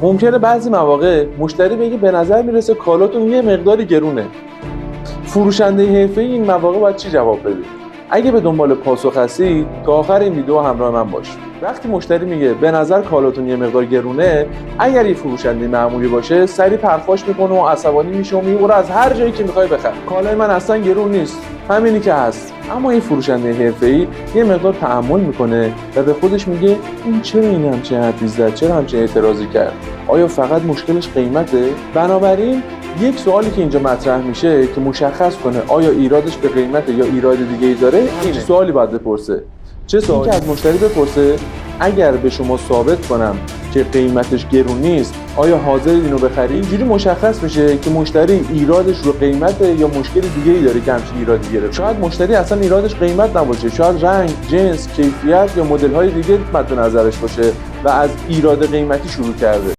ممکنه بعضی مواقع مشتری بگه به نظر میرسه کالاتون یه مقداری گرونه. فروشنده حرفه‌ای این مواقع باید چی جواب بده؟ اگه به دنبال پاسخ هستی تا آخر این ویدیو همراه من باش. وقتی مشتری میگه به نظر کالاتون یه مقدار گرونه، اگر یه فروشنده معمولی باشه سریع پرخاش میکنه و عصبانی میشه و میگه برو از هر جایی که میخوای بخر، کالای من اصلا گرون نیست، همینی که هست. اما این فروشنده حرفه‌ای یه مقدار تأمل میکنه و به خودش میگه این چرا این همچین حرفی زد، چرا همچین اعتراضی کرد، آیا فقط مشکلش قیمته؟ بنابراین یک سوالی که اینجا مطرح میشه که مشخص کنه آیا ایرادش به قیمته یا ایراد دیگه‌ای داره، این سوالی باید بپرسه. چه سوالی؟ که از مشتری بپرسه اگر به شما ثابت کنم که قیمتش گرون نیست آیا حاضرید اینو بخرید؟ اینجوری مشخص میشه که مشتری ایرادش رو قیمته یا مشکل دیگه‌ای داره که همچین ایرادی گرفته. شاید مشتری اصلا ایرادش قیمت نباشه، شاید رنگ، جنس، کیفیت یا مدل‌های دیگه مد نظرش باشه و از ایراد قیمتی شروع کرده.